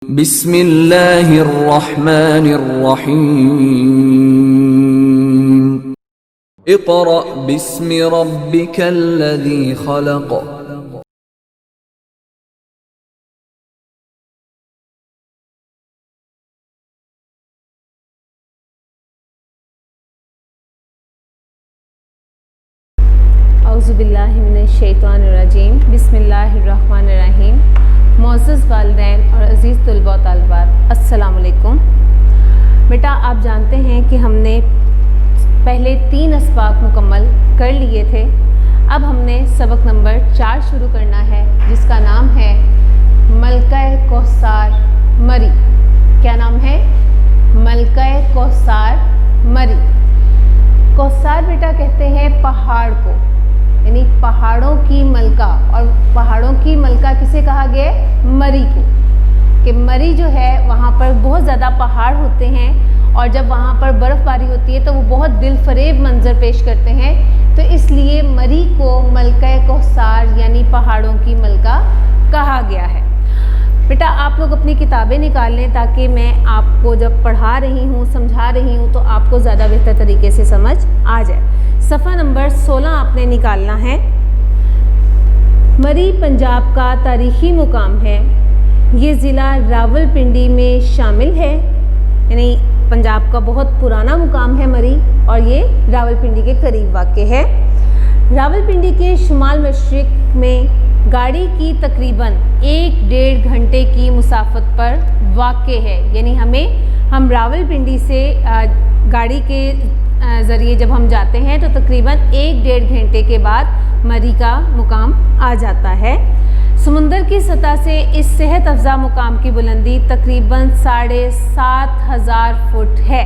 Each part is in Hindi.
बिस्मिल्लाहिर्रहमानिर्रहीम। इक़रा बिस्मि रब्बिकल्लज़ी खलक़। औज़ुबिल्लाहि मिनश्शैतानिर्रजीम। बिस्मिल्लाहिर्रहमानिर्रहीम। मोअज़्ज़ज़ वालिदैन और अज़ीज़ तुलबा व तालिबात, अस्सलामु अलैकुम। बेटा, आप जानते हैं कि हमने पहले 3 असबाक मुकम्मल कर लिए थे। अब हमने सबक नंबर 4 शुरू करना है, जिसका नाम है मलका-ए कौसार मरी। क्या नाम है? मलका-ए कौसार मरी। कौसार बेटा कहते हैं पहाड़ को, यानी पहाड़ों की मलका। और पहाड़ों की मलका किसे कहा गया? मरी को। कि मरी जो है वहाँ पर बहुत ज़्यादा पहाड़ होते हैं, और जब वहाँ पर बर्फ़बारी होती है तो वो बहुत दिलफरेब मंज़र पेश करते हैं। तो इसलिए मरी को मलका-ए कौसार यानी पहाड़ों की मलका कहा गया है। बेटा, आप लोग अपनी किताबें निकाल लें, ताकि मैं आपको जब पढ़ा रही हूँ, समझा रही हूँ, तो आपको ज़्यादा बेहतर तरीके से समझ आ जाए। सफ़ा नंबर 16 आपने निकालना है। मरी पंजाब का तारीख़ी मुकाम है। ये ज़िला रावलपिंडी में शामिल है, यानी पंजाब का बहुत पुराना मुकाम है मरी, और ये रावलपिंडी के करीब वाक़ है। रावलपिंडी के शुमाल मशरिक़ में गाड़ी की तकरीबन 1-1.5 घंटे की मुसाफत पर वाक़ है। यानी हम रावलपिंडी से गाड़ी के ज़रिए जब हम जाते हैं तो तकरीबन 1-1.5 घंटे के बाद मरी का मुकाम आ जाता है। समुंदर की सतह से इस सेहत अफ़ज़ा मुकाम की बुलंदी तकरीबन 7,500 फुट है।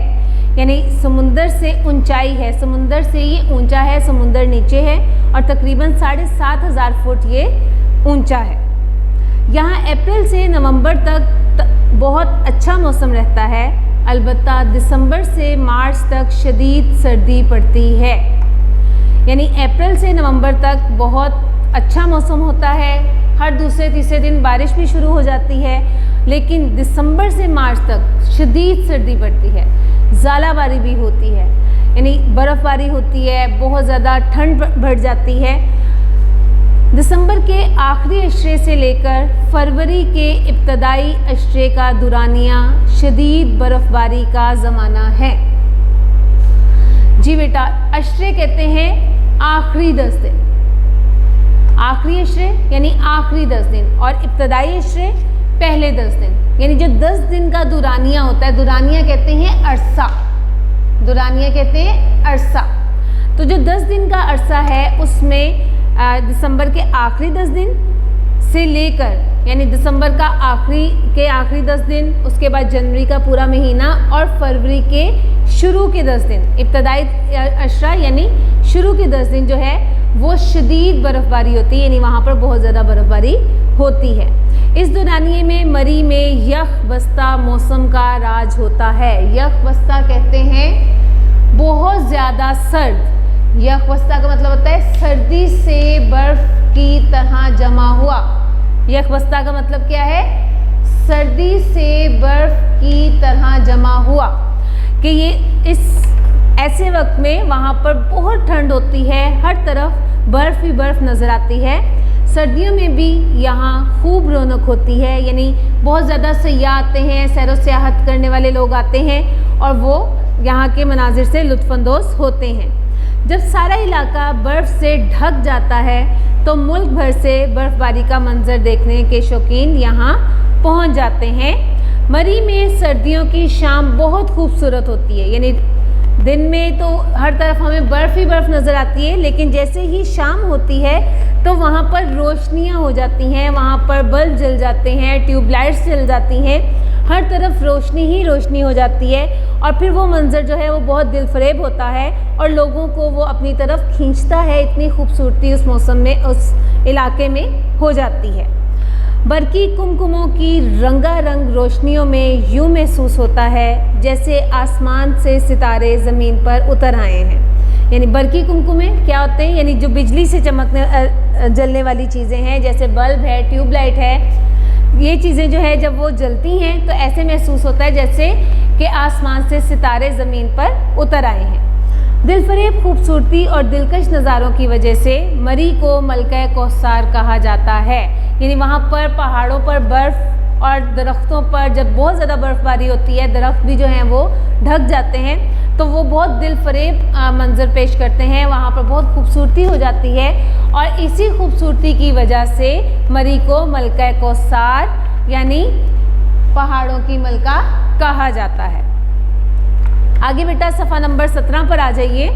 यानी समुंदर से ऊंचाई है, समुंदर से ये ऊंचा है, समुंदर नीचे है, और तकरीबन 7,500 फुट ये ऊंचा है। यहाँ अप्रैल से नवंबर तक बहुत अच्छा मौसम रहता है। अलबत्ता दिसंबर से मार्च तक शदीद सर्दी पड़ती है। यानी अप्रैल से नवंबर तक बहुत अच्छा मौसम होता है, हर दूसरे तीसरे दिन बारिश भी शुरू हो जाती है, लेकिन दिसंबर से मार्च तक शदीद सर्दी पड़ती है, ज़ालाबारी भी होती है, यानी बर्फ़बारी होती है, बहुत ज़्यादा ठंड बढ़ जाती है। दिसंबर के आखिरी अशरे से लेकर फरवरी के इब्तदाई अशरे का दुरानिया शदीद बर्फ़बारी का ज़माना है। जी बेटा, अशरे कहते हैं आखिरी 10 दिन। आखिरी अशरे यानी आखिरी 10 दिन, और इब्तदाई अशरे पहले 10 दिन। यानी जो 10 दिन का दुरानिया होता है, दुरानिया कहते हैं अरसा, दुरानिया कहते हैं अरसा। तो जो 10 दिन का अरसा है उसमें दिसंबर के आखिरी 10 दिन से लेकर, यानी दिसंबर का आखिरी 10 दिन, उसके बाद जनवरी का पूरा महीना, और फरवरी के शुरू के 10 दिन, इब्तदाई अशरा यानी शुरू के 10 दिन जो है वो शदीद बर्फ़बारी होती है, यानी वहाँ पर बहुत ज़्यादा बर्फ़बारी होती है। इस दुरानिये में मरी में यख बस्ता मौसम का राज होता है। यख बस्ता कहते हैं बहुत ज़्यादा सर्द। यख बस्ता का मतलब होता है सर्दी से बर्फ़ की तरह जमा हुआ। यख बस्ता का मतलब क्या है? सर्दी से बर्फ़ की तरह जमा हुआ। कि ये इस ऐसे वक्त में वहाँ पर बहुत ठंड होती है, हर तरफ बर्फ़ ही बर्फ़ नज़र आती है। सर्दियों में भी यहाँ खूब रौनक होती है, यानी बहुत ज़्यादा सयाह आते हैं, सैर व सियाहत करने वाले लोग आते हैं, और वो यहाँ के मनाजिर से लुत्फ़अंदोज़ होते हैं। जब सारा इलाका बर्फ़ से ढक जाता है तो मुल्क भर से बर्फ़बारी का मंज़र देखने के शौकीन यहाँ पहुँच जाते हैं। मरी में सर्दियों की शाम बहुत खूबसूरत होती है। यानी दिन में तो हर तरफ हमें बर्फ़ ही बर्फ़ नज़र आती है, लेकिन जैसे ही शाम होती है तो वहाँ पर रोशनियाँ हो जाती हैं, वहाँ पर बल्ब जल जाते हैं, ट्यूबलाइट्स जल जाती हैं, हर तरफ रोशनी ही रोशनी हो जाती है, और फिर वो मंज़र जो है वो बहुत दिलफरेब होता है, और लोगों को वो अपनी तरफ खींचता है। इतनी खूबसूरती उस मौसम में, उस इलाके में हो जाती है। बरकी कुमकुमों की रंगारंग रोशनियों में यूँ महसूस होता है जैसे आसमान से सितारे ज़मीन पर उतर आए हैं। यानी बरकी कुमकुमे क्या होते हैं? यानी जो बिजली से चमकने जलने वाली चीज़ें हैं, जैसे बल्ब है, ट्यूबलाइट है, ये चीज़ें जो है जब वो जलती हैं तो ऐसे महसूस होता है जैसे कि आसमान से सितारे ज़मीन पर उतर आए हैं। दिलफरेब खूबसूरती और दिलकश नज़ारों की वजह से मरी को मलका कौसार कहा जाता है। यानी वहाँ पर पहाड़ों पर बर्फ़ और दरख्तों पर जब बहुत ज़्यादा बर्फ़बारी होती है, दरख्त भी जो हैं वो ढक जाते हैं, तो वो बहुत दिलफरेब मंजर पेश करते हैं। वहाँ पर बहुत खूबसूरती हो जाती है और इसी खूबसूरती की वजह से मरी को मलका कौसार यानी पहाड़ों की मलका कहा जाता है। आगे बेटा सफ़ा नंबर 17 पर आ जाइए।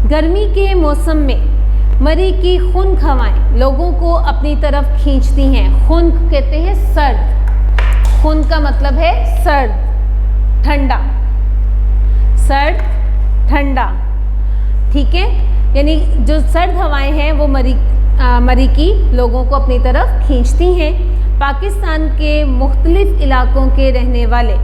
गर्मी के मौसम में मरी की खुन्क हवाएं लोगों को अपनी तरफ खींचती हैं। खुन्क कहते हैं सर्द, खुन्क का मतलब है सर्द, ठंडा, सर्द ठंडा, ठीक है। यानी जो सर्द हवाएं हैं वो मरी की लोगों को अपनी तरफ खींचती हैं। पाकिस्तान के मुख्तलिफ इलाकों के रहने वाले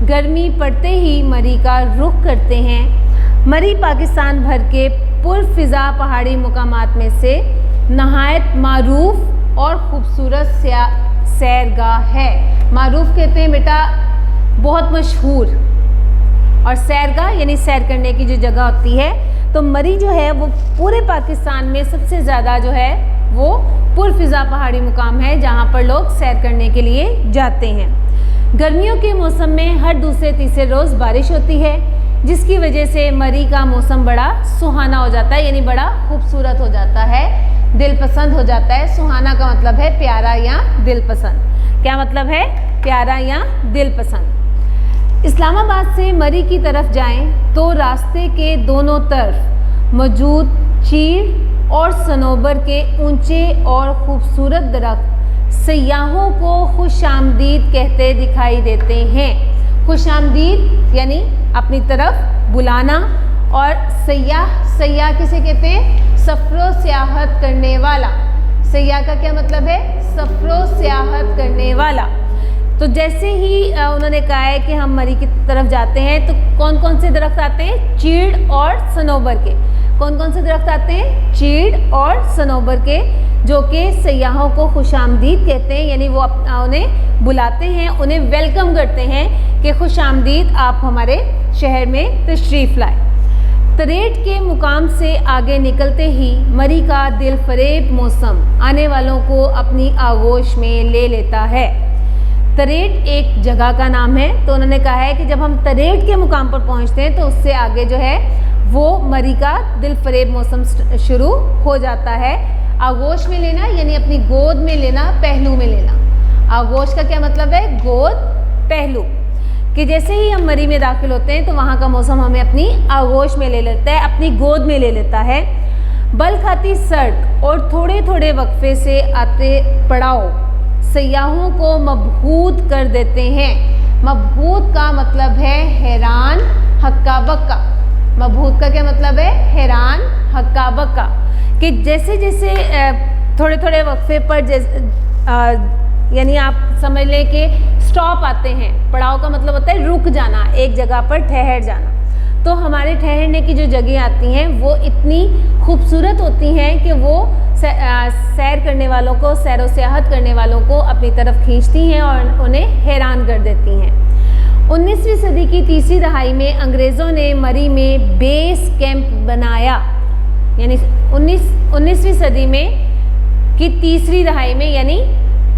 गर्मी पड़ते ही मरी का रुख करते हैं। मरी पाकिस्तान भर के पुरफ़िज़ा पहाड़ी मुकामात में से नहायत मारूफ और ख़ूबसूरत सैरगाह है। मारूफ कहते हैं बेटा बहुत मशहूर, और सैरगाह यानी सैर करने की जो जगह होती है। तो मरी जो है वो पूरे पाकिस्तान में सबसे ज़्यादा जो है वो पुरफ़िज़ा पहाड़ी मुकाम है जहाँ पर लोग सैर करने के लिए जाते हैं। गर्मियों के मौसम में हर दूसरे तीसरे रोज़ बारिश होती है, जिसकी वजह से मरी का मौसम बड़ा सुहाना हो जाता है, यानी बड़ा खूबसूरत हो जाता है, दिलपसंद हो जाता है। सुहाना का मतलब है प्यारा या दिलपसंद। क्या मतलब है? प्यारा या दिलपसंद। इस्लामाबाद से मरी की तरफ जाएं तो रास्ते के दोनों तरफ मौजूद चीड़ और सनोबर के ऊंचे और खूबसूरत दरख्त सयाहों को खुशामदीद कहते दिखाई देते हैं। खुशामदीद यानी अपनी तरफ बुलाना, और सयाह किसे कहते हैं? सफ़रो सियाहत करने वाला। सयाह का क्या मतलब है? सफ़रो सियाहत करने वाला। तो जैसे ही उन्होंने कहा है कि हम मरी की तरफ जाते हैं तो कौन कौन से दरख्त आते हैं? चीड़ और सनोबर के। कौन कौन से दरख्त आते हैं? चीड़ और सनोबर के, जो कि सयाहों को खुशामदीद कहते हैं। यानी वो उन्हें बुलाते हैं, उन्हें वेलकम करते हैं कि खुशामदीद, आप हमारे शहर में तशरीफ़ लाए। तरेट के मुकाम से आगे निकलते ही मरी का दिलफरेब मौसम आने वालों को अपनी आगोश में ले लेता है। तरेट एक जगह का नाम है, तो उन्होंने कहा है कि जब हम तरेट के मुकाम पर पहुंचते हैं तो उससे आगे जो है वो मरी का दिलफरेब मौसम शुरू हो जाता है। आगोश में लेना यानी अपनी गोद में लेना, पहलू में लेना। आगोश का क्या मतलब है? गोद, पहलू। कि जैसे ही हम मरी में दाखिल होते हैं तो वहाँ का मौसम हमें अपनी आगोश में ले लेता है, अपनी गोद में ले लेता है। बल खाती सड़क और थोड़े थोड़े वक्फे से आते पड़ाव सयाहों को मबहूत कर देते हैं। मबहूत का मतलब है हैरान, हक्का बक्का। मबहूत का क्या मतलब है? हैरान, हक्का बक्का। कि जैसे जैसे थोड़े थोड़े वक्फे पर यानी आप समझ लें कि स्टॉप आते हैं। पड़ाव का मतलब होता है रुक जाना, एक जगह पर ठहर जाना। तो हमारे ठहरने की जो जगह आती हैं वो इतनी खूबसूरत होती हैं कि वो सैर करने वालों को, सैर व सियाहत करने वालों को अपनी तरफ खींचती हैं और उन्हें हैरान कर देती हैं। 19वीं सदी की तीसरी दहाई में अंग्रेज़ों ने मरी में बेस कैंप बनाया। यानी 19वीं सदी में की तीसरी दहाई में यानी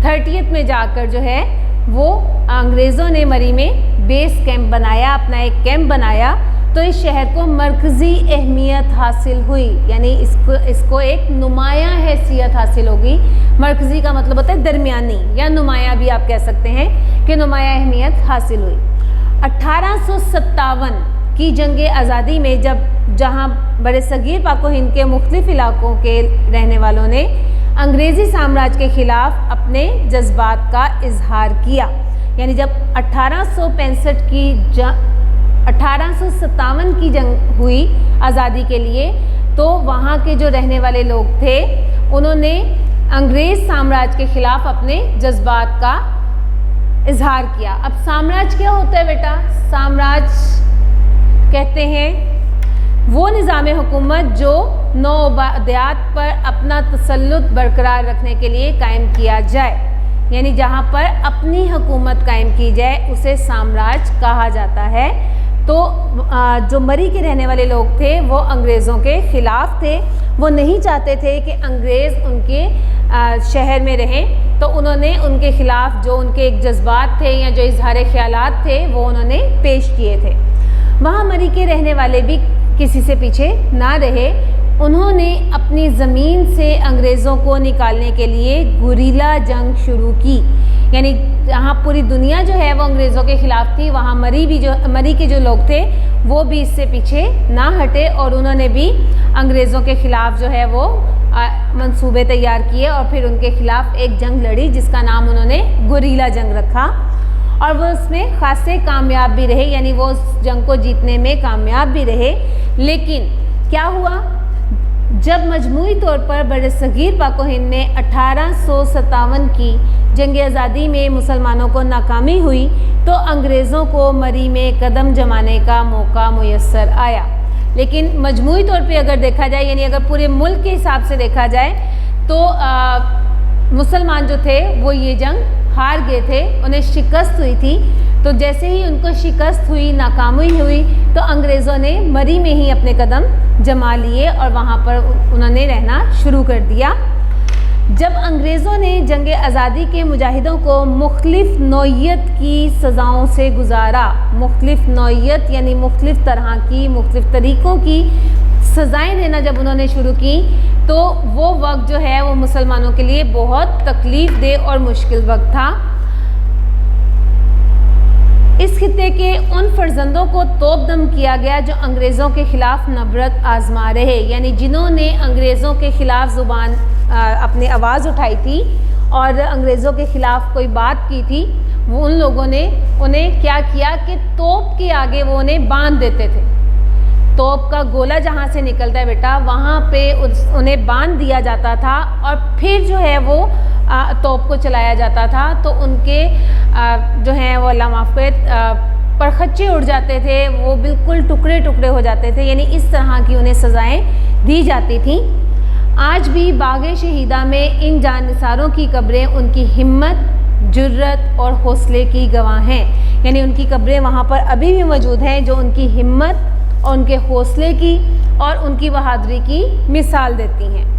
30th में जाकर जो है वो अंग्रेज़ों ने मरी में बेस कैंप बनाया, अपना एक कैंप बनाया। तो इस शहर को मरकज़ी अहमियत हासिल हुई, यानी इसको एक नुमाया हैसियत हासिल होगी। मरकज़ी का मतलब होता है दरमियानी, या नुमाया भी आप कह सकते हैं कि नुमाया अहमियत हासिल हुई। 1857 की जंग आज़ादी में जहां बड़े सगीर पाको हिंद के मुख्तलिफ इलाकों के रहने वालों ने अंग्रेज़ी साम्राज्य के ख़िलाफ़ अपने जज्बात का इजहार किया, यानी जब 1857 की जंग हुई आज़ादी के लिए, तो वहाँ के जो रहने वाले लोग थे उन्होंने अंग्रेज़ साम्राज्य के ख़िलाफ़ अपने जज्बात का इजहार किया। अब साम्राज्य क्या होता है बेटा? साम्राज्य कहते हैं वो निज़ाम हुकूमत जो नौआबादियात पर अपना तसल्लुत बरकरार रखने के लिए कायम किया जाए। यानी जहाँ पर अपनी हुकूमत कायम की जाए उसे साम्राज्य कहा जाता है। तो जो मरी के रहने वाले लोग थे वो अंग्रेज़ों के ख़िलाफ़ थे, वो नहीं चाहते थे कि अंग्रेज़ उनके शहर में रहें, तो उन्होंने उनके ख़िलाफ़ जो उनके एक जज्बात थे या जो इजहार ख़यालात थे वो उन्होंने पेश किए थे। वहाँ मरी के रहने वाले भी किसी से पीछे ना रहे, उन्होंने अपनी ज़मीन से अंग्रेज़ों को निकालने के लिए गुरीला जंग शुरू की। यानी जहाँ पूरी दुनिया जो है वो अंग्रेज़ों के ख़िलाफ़ थी, वहाँ मरी के जो लोग थे वो भी इससे पीछे ना हटे और उन्होंने भी अंग्रेज़ों के ख़िलाफ़ जो है वो मंसूबे तैयार किए और फिर उनके ख़िलाफ़ एक जंग लड़ी जिसका नाम उन्होंने गुरीला जंग रखा और वो उसमें ख़ासे कामयाब भी रहे, यानी वो उस जंग को जीतने में कामयाब भी रहे। लेकिन क्या हुआ, जब मजमूई तौर पर बरसगीर पाको हिंद में 1857 की जंग आज़ादी में मुसलमानों को नाकामी हुई तो अंग्रेज़ों को मरी में कदम जमाने का मौका मुयस्सर आया। लेकिन मजमूई तौर पे अगर देखा जाए, यानी अगर पूरे मुल्क के हिसाब से देखा जाए तो मुसलमान जो थे वो ये जंग हार गए थे, उन्हें शिकस्त हुई थी। तो जैसे ही उनको शिकस्त हुई, नाकामी हुई, तो अंग्रेज़ों ने मरी में ही अपने कदम जमा लिए और वहाँ पर उन्होंने रहना शुरू कर दिया। जब अंग्रेज़ों ने जंग आज़ादी के मुजाहिदों को मुख्तलिफ़ नौइयत की सज़ाओं से गुजारा, मुख्तलिफ़ नौइयत यानी मुख्तलिफ़ तरह की, मुख्तलिफ़ तरीक़ों की सज़ाएँ देना जब उन्होंने शुरू की तो वो वक्त जो है वो मुसलमानों के लिए बहुत तकलीफ़ दे और मुश्किल वक्त था। इस खित्ते के उन फर्जंदों को तोबदम किया गया जो अंग्रेज़ों के ख़िलाफ़ नबरत आजमा रहे, यानी जिन्होंने अंग्रेज़ों के ख़िलाफ़ ज़ुबान अपनी आवाज़ उठाई थी और अंग्रेज़ों के ख़िलाफ़ कोई बात की थी, वो उन लोगों ने उन्हें क्या किया कि तोप के आगे वो उन्हें बांध देते थे। तोप का गोला जहाँ से निकलता है बेटा वहाँ पे उन्हें बांध दिया जाता था और फिर जो है वो तोप को चलाया जाता था। तो उनके जो हैं वो अल्लाह माफ़ करे परखच्चे उड़ जाते थे, वो बिल्कुल टुकड़े टुकड़े हो जाते थे, यानी इस तरह की उन्हें सज़ाएं दी जाती थी। आज भी बाग़े शहीदा में इन जाननिसारों की कब्रें उनकी हिम्मत, जुर्रत और हौसले की गवाह हैं, यानी उनकी कब्रें वहाँ पर अभी भी मौजूद हैं जो उनकी हिम्मत और उनके हौसले की और उनकी बहादुरी की मिसाल देती हैं।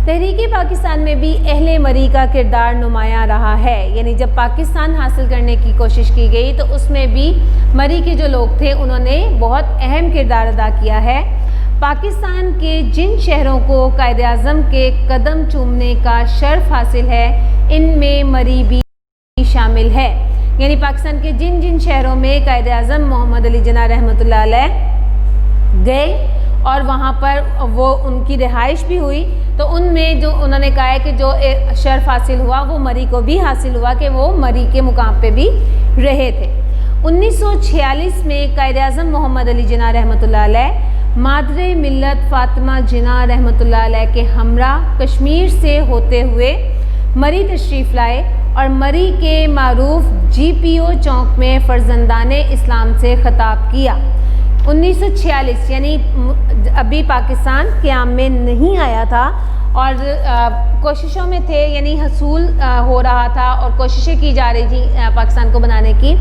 तहरीक पाकिस्तान में भी अहले मरी का किरदार नुमायां रहा है, यानी जब पाकिस्तान हासिल करने की कोशिश की गई तो उसमें भी मरी के जो लोग थे उन्होंने बहुत अहम किरदार अदा किया है। पाकिस्तान के जिन शहरों को कायद-ए-आज़म के कदम चूमने का शर्फ हासिल है इनमें मरी भी शामिल है, यानी पाकिस्तान के जिन जिन शहरों में कायद-ए-आज़म मोहम्मद अली जिन्ना रहमतुल्लाह अलैह गए और वहाँ पर वो उनकी रिहाइश भी हुई, तो उनमें जो उन्होंने कहा है कि जो शर्फ हासिल हुआ वो मरी को भी हासिल हुआ कि वो मरी के मुकाम पे भी रहे थे। 1946 में कायद-ए-आज़म मोहम्मद अली जिन्ना रहमतुल्लाह अलैह मादरे मिल्लत फ़ातिमा जिन्ना रहमतुल्लाह अलैह के हमरा कश्मीर से होते हुए मरी तशरीफ़ लाए और मरी के मारूफ GPO चौक में फ़र्जंदाने इस्लाम से ख़िताब किया। 1946 यानी अभी पाकिस्तान क़याम में नहीं आया था और कोशिशों में थे, यानी हसूल हो रहा था और कोशिशें की जा रही थी पाकिस्तान को बनाने की।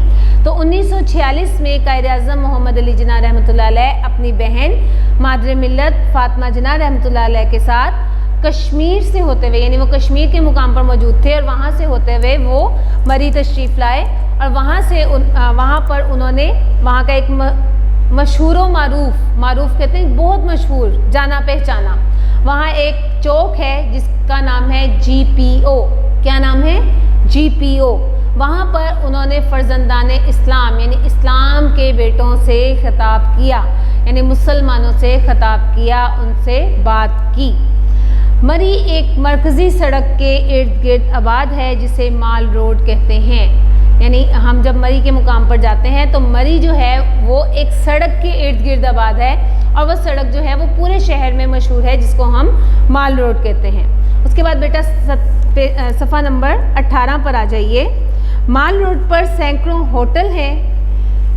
तो 1946 में कायद-ए-आज़म मोहम्मद अली जिन्ना रहमतुल्लाह अलैह अपनी बहन मादरे मिल्लत फ़ातिमा जिन्ना रहमतुल्लाह अलैह के साथ कश्मीर से होते हुए, यानी वो कश्मीर के मुकाम पर मौजूद थे और वहाँ से होते हुए वो मरी तशरीफ़ लाए और वहाँ पर उन्होंने वहाँ का एक मशहूर मारूफ कहते हैं, बहुत मशहूर जाना पहचाना, वहाँ एक चौक है जिसका नाम है GPO। क्या नाम है? GPO। वहाँ पर उन्होंने फ़र्जंदाने इस्लाम यानी इस्लाम के बेटों से ख़िताब किया, यानी मुसलमानों से ख़िताब किया, उनसे बात की। मरी एक मरकज़ी सड़क के इर्द गिर्द आबाद है जिसे माल रोड कहते हैं, यानी हम जब मरी के मुकाम पर जाते हैं तो मरी जो है वो एक सड़क के इर्द गिर्द आबाद है और वह सड़क जो है वो पूरे शहर में मशहूर है जिसको हम माल रोड कहते हैं। उसके बाद बेटा सफ़ा नंबर 18 पर आ जाइए। माल रोड पर सैकड़ों होटल हैं,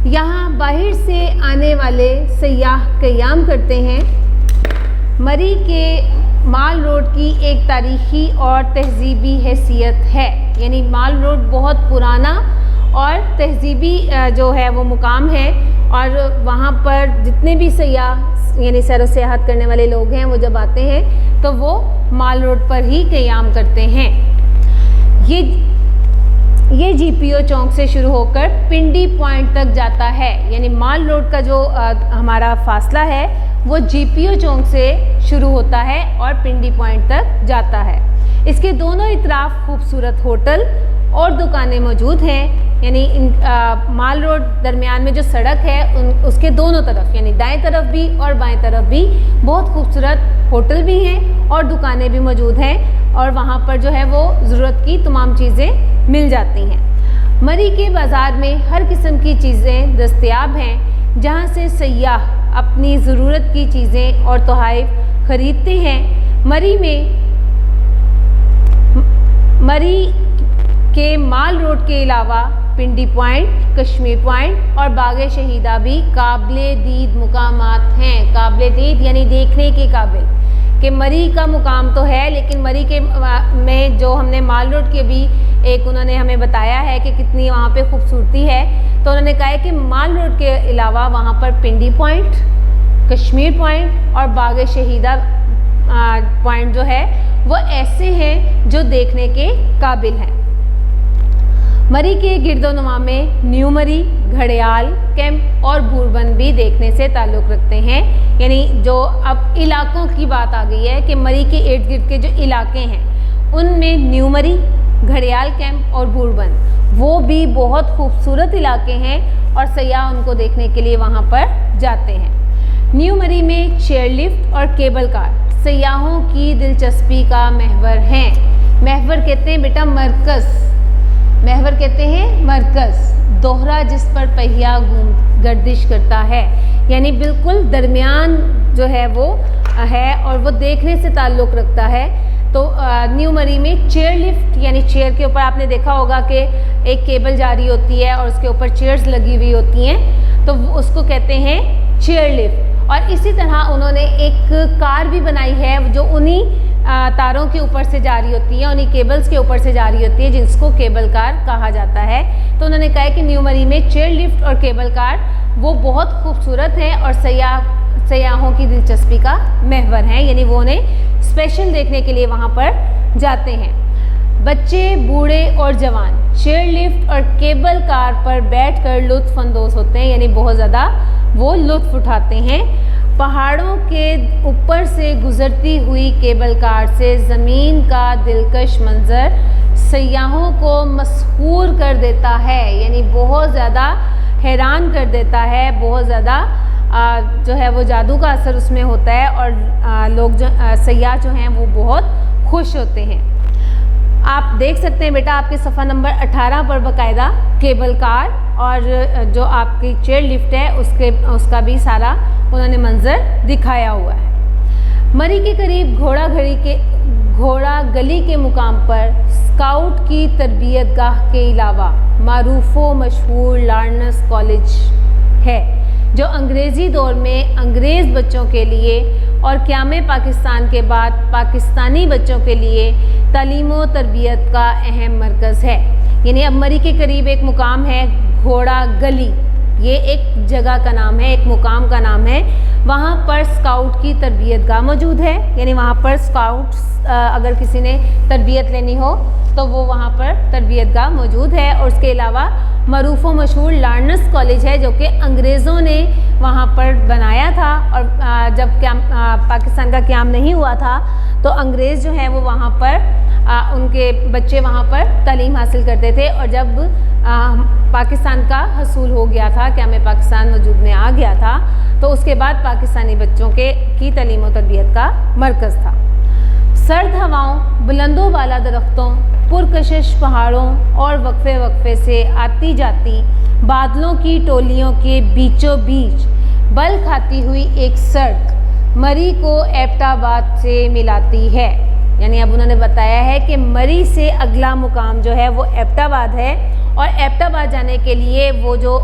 यहाँ बाहर से आने वाले सयाह क़याम करते हैं। मरी के माल रोड की एक तारीख़ी और तहज़ीबी हैसियत है। यानी माल रोड बहुत पुराना और तहजीबी जो है वो मुकाम है, और वहाँ पर जितने भी सयाह यानी सैर सियाहत करने वाले लोग हैं वो जब आते हैं तो वो माल रोड पर ही क़याम करते हैं। ये जीपीओ चौक से शुरू होकर पिंडी पॉइंट तक जाता है, यानी माल रोड का जो हमारा फासला है वो जीपीओ चौक से शुरू होता है और पिंडी पॉइंट तक जाता है। इसके दोनों इतराफ खूबसूरत होटल और दुकानें मौजूद हैं, यानी माल रोड दरमियान में जो सड़क है उसके दोनों तरफ यानी दाएं तरफ भी और बाएं तरफ भी बहुत खूबसूरत होटल भी हैं और दुकानें भी मौजूद हैं, और वहाँ पर जो है वो ज़रूरत की तमाम चीज़ें मिल जाती हैं। मरी के बाज़ार में हर किस्म की चीज़ें दस्तयाब हैं, जहाँ से सयाह अपनी ज़रूरत की चीज़ें और तोहफ़े ख़रीदते हैं। मरी के माल रोड के अलावा पिंडी पॉइंट, कश्मीर पॉइंट और बागे शहीदा भी काबिले दीद मुकामात हैं। काबिले दीद यानी देखने के काबिल, कि मरी का मुकाम तो है लेकिन मरी के में जो हमने माल रोड के भी एक उन्होंने हमें बताया है कि कितनी वहाँ पे खूबसूरती है, तो उन्होंने कहा है कि माल रोड के अलावा वहाँ पर पिंडी पॉइंट, कश्मीर पॉइंट और बागे शहीदा पॉइंट जो है वो ऐसे हैं जो देखने के काबिल हैं। मरी के गिरदोनुमा में न्यू मरी, घड़ियाल कैंप और भूरबंद भी देखने से ताल्लुक़ रखते हैं, यानी जो अब इलाकों की बात आ गई है कि मरी के इर्द गिर्द के जो इलाके हैं उनमें न्यू मरी, घड़ियाल कैंप और भूरबंद वो भी बहुत खूबसूरत इलाके हैं और सयाह उनको देखने के लिए वहाँ पर जाते हैं। न्यू मरी में चेयरलिफ्ट और केबल कार सयाहों की दिलचस्पी का महवर हैं। महवर कहते हैं बेटा मरकज़, महवर कहते हैं मरकज़, दोहरा जिस पर पहिया गर्दिश करता है, यानी बिल्कुल दरमियान जो है वो है और वो देखने से ताल्लुक़ रखता है। तो न्यू मरी में चेयर लिफ्ट यानी चेयर के ऊपर आपने देखा होगा कि एक केबल जारी होती है और उसके ऊपर चेयर्स लगी हुई होती हैं, तो उसको कहते हैं चेयर लिफ्ट। और इसी तरह उन्होंने एक कार भी बनाई है जो उन्हीं तारों के ऊपर से जारी होती है, उन्हीं केबल्स के ऊपर से जारी होती है, जिसको केबल कार कहा जाता है। तो उन्होंने कहा है कि न्यू मरी में चेयर लिफ्ट और केबल कार वो बहुत खूबसूरत हैं और सयाहों की दिलचस्पी का महवर हैं, यानी वो उन्हें स्पेशल देखने के लिए वहाँ पर जाते हैं। बच्चे, बूढ़े और जवान चेयर लिफ्ट और केबल कार पर बैठकर लुत्फ़ अंदोज़ होते हैं, यानी बहुत ज़्यादा वो लुत्फ़ उठाते हैं। पहाड़ों के ऊपर से गुज़रती हुई केबल कार से ज़मीन का दिलकश मंज़र सयाहों को मसहूर कर देता है, यानी बहुत ज़्यादा हैरान कर देता है, बहुत ज़्यादा जो है वो जादू का असर उसमें होता है और लोग जो सयाह जो हैं वो बहुत खुश होते हैं। आप देख सकते हैं बेटा आपके सफ़ा नंबर 18 पर बाकायदा केबल कार और जो आपकी चेयर लिफ्ट है उसका भी सारा उन्होंने मंजर दिखाया हुआ है। मरी के करीब घोड़ा गली के मुकाम पर स्काउट की तरबियत गाह के अलावा मारूफ व मशहूर लॉरेंस कॉलेज है, जो अंग्रेज़ी दौर में अंग्रेज़ बच्चों के लिए और क़याम पाकिस्तान के बाद पाकिस्तानी बच्चों के लिए तालीम व तरबियत का अहम मरकज़ है। यानी अब मरी के करीब एक मुकाम है घोड़ा गली, ये एक जगह का नाम है, एक मुकाम का नाम है। वहाँ पर स्काउट की तरबियत गाह मौजूद है, यानी वहाँ पर स्काउट्स अगर किसी ने तरबियत लेनी हो तो वो वहाँ पर तरबियत गाह मौजूद है। और उसके अलावा मरूफ व मशहूर लॉरेंस कॉलेज है जो कि अंग्रेज़ों ने वहाँ पर बनाया था, और जब पाकिस्तान का क़याम नहीं हुआ था तो अंग्रेज़ जो हैं वो वहाँ पर उनके बच्चे वहाँ पर तालीम हासिल करते थे, और जब पाकिस्तान का हसूल हो गया था, क़याम पाकिस्तान वजूद में आ गया था, तो उसके बाद पाकिस्तानी बच्चों की तालीम व तरबियत का मरकज़ था। सर्द हवाओं, बुलंदों वाला दरख्तों, पुरकशिश पहाड़ों और वक्फे से आती जाती बादलों की टोलियों के बीचों बीच बल खाती हुई एक सड़क मरी को एबटाबाद से मिलाती है। यानी अब उन्होंने बताया है कि मरी से अगला मुकाम जो है वो एबटाबाद है, और एबटाबाद जाने के लिए वो जो